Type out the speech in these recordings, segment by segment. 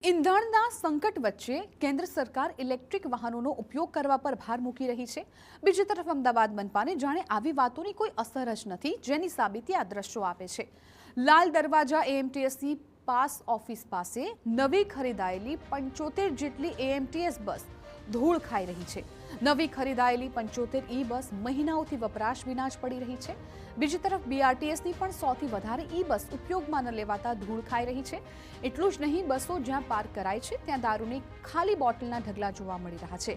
ઈંધણના સંકટ વચ્ચે કેન્દ્ર સરકાર ઇલેક્ટ્રિક વાહનોનો ઉપયોગ કરવા પર ભાર મૂકી રહી છે। બીજી તરફ અમદાવાદ મનપાને જાણે આવી વાતોની કોઈ અસર જ નથી, જેની સાબિતી આ દ્રશ્યો આપે છે। લાલ દરવાજા એએમટીએસની પાસ ઓફિસ પાસે નવી ખરીદાયેલી 75 જેટલી એએમટીએસ બસ ધૂળ ખાઈ રહી છે। નવી ખરીદાયેલી 75 ઈ બસ મહિનાઓથી વપરાશ વિના જ પડી રહી છે। બીજી તરફ બીઆરટીએસની પણ 100થી વધારે ઈ બસ ઉપયોગમાં ન લેવાતા ધૂળ ખાઈ રહી છે। એટલું જ નહીં, બસો જ્યાં પાર્ક કરાય છે ત્યાં દારૂની ખાલી બોટલના ઢગલા જોવા મળી રહ્યા છે।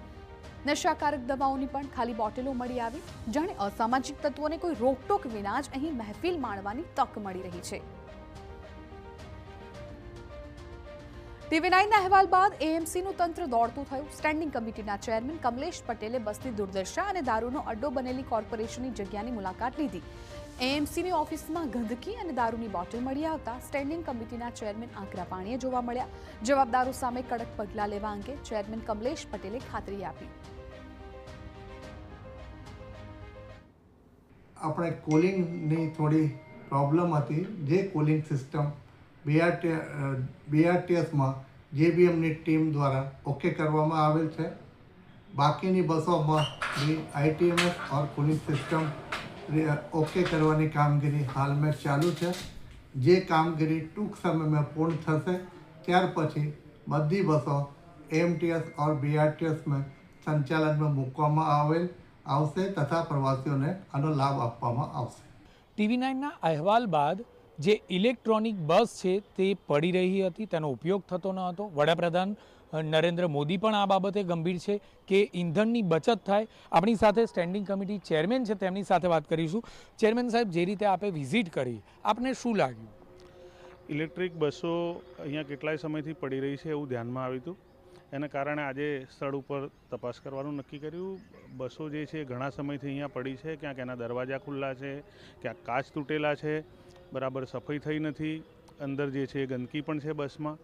નશાકારક દવાઓની પણ ખાલી બોટલો મળી આવી, જાણે અસામાજિક તત્વોને કોઈ રોકટોક વિના જ અહીં મહેફિલ માણવાની તક મળી રહી છે। ટીવી9ના અહેવાલ બાદ એએમસીનું તંત્ર દોડતું થયું। સ્ટેન્ડિંગ કમિટીના ચેરમેન કમલેશ પટેલે બસની દુર્દશા અને દારૂનો અડ્ડો બનેલી કોર્પોરેશનની જગ્યાની મુલાકાત લીધી। એએમસીની ઓફિસમાં ગંદકી અને દારૂની બોટલ મળી આવતા સ્ટેન્ડિંગ કમિટીના ચેરમેન આકરા પાણીએ જોવા મળ્યા। જવાબદારો સામે કડક પગલાં લેવા અંગે ચેરમેન કમલેશ પટેલે ખાતરી આપી। આપણે કુલિંગની થોડી પ્રોબ્લેમ હતી, જે કુલિંગ સિસ્ટમ બીઆરટીએસમાં જેબીએમની ટીમ દ્વારા ઓકે કરવામાં આવેલ છે। બાકીની બસોમાં આઈટીએમએસ और કુલિંગ સિસ્ટમ ઓકે કરવાની કામગીરી હાલમાં ચાલુ છે। જે કામગીરી ટૂંક સમયમાં પૂર્ણ થશે ત્યાર પછી બધી બસો એએમટીએસ और બીઆરટીએસમાં સંચાલનમાં મૂકવામાં આવશે તથા પ્રવાસીઓને આનો લાભ આપવામાં આવશે। ટીવી9ના અહેવાલ બાદ જે ઇલેક્ટ્રોનિક બસ છે તે પડી રહી હતી, તેનો ઉપયોગ થતો ન હતો। વડાપ્રધાન નરેન્દ્ર મોદી પણ આ બાબતે ગંભીર છે કે ઈંધણની બચત થાય। આપણી સાથે સ્ટેન્ડિંગ કમિટી ચેરમેન છે, તેમની સાથે વાત કરીશું। ચેરમેન સાહેબ, જે રીતે આપે વિઝિટ કરી, આપને શું લાગ્યું? ઇલેક્ટ્રિક બસો અહીંયા કેટલાય સમયથી પડી રહી છે એવું ધ્યાનમાં આવ્યું હતું। એના કારણે આજે સ્થળ ઉપર તપાસ કરવાનું નક્કી કર્યું। બસો જે છે ઘણા સમયથી અહીંયા પડી છે, ક્યાંક એના દરવાજા ખુલ્લા છે, ક્યાંક કાચ તૂટેલા છે, બરાબર સફાઈ થઈ નથી, અંદર જે છે ગંદકી પણ છે બસમાં।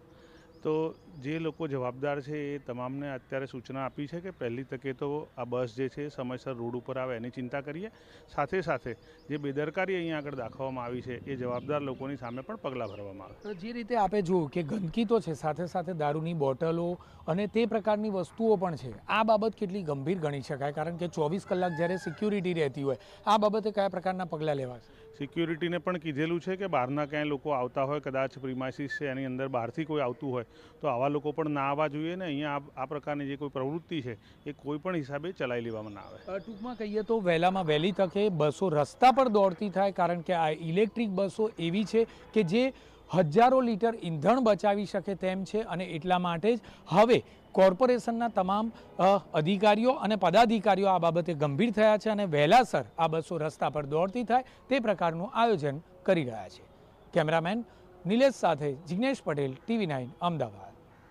તો જે લોકો જવાબદાર છે એ તમામને અત્યારે સૂચના આપી છે કે પહેલી તકે તો આ બસ જે છે સમયસર રોડ ઉપર આવે એની ચિંતા કરીએ। સાથે સાથે જે બેદરકારી અહીંયા આગળ દાખવવામાં આવી છે એ જવાબદાર લોકોની સામે પણ પગલાં ભરવામાં આવે। જે રીતે આપે જોયું કે ગંદકી તો છે, સાથે સાથે દારૂની બોટલો અને તે પ્રકારની વસ્તુઓ પણ છે, આ બાબત કેટલી ગંભીર ગણી શકાય? કારણ કે 24 કલાક જ્યારે સિક્યુરિટી રહેતી હોય, આ બાબતે કયા પ્રકારના પગલાં લેવાશે? સિક્યુરિટીને પણ કીધેલું છે કે બહારના ક્યાંય લોકો આવતા હોય, કદાચ પ્રિમાઇસીસ છે એની અંદર બહારથી કોઈ આવતું હોય તો આવા લોકો પણ ના આવવા જોઈએ ને અહીંયા આ પ્રકારની જે કોઈ પ્રવૃત્તિ છે એ કોઈ પણ હિસાબે ચલાવી લેવામાં ના આવે। ટૂંકમાં કહીએ તો વહેલામાં વહેલી તકે બસો રસ્તા પર દોડતી થાય, કારણ કે આ ઇલેક્ટ્રિક બસો એવી છે કે જે હજારો લીટર ઈંધણ બચાવી શકે તેમ છે અને એટલા માટે જ હવે કોર્પોરેશનના તમામ અધિકારીઓ અને પદાધિકારીઓ આ બાબતે ગંભીર થયા છે અને વહેલાસર આ બસો રસ્તા પર દોડતી થાય તે પ્રકારનું આયોજન કરી રહ્યા છે। કેમેરામેન નિલેશ સાથે જિગ્નેશ પટેલ, ટીવી9 અમદાવાદ।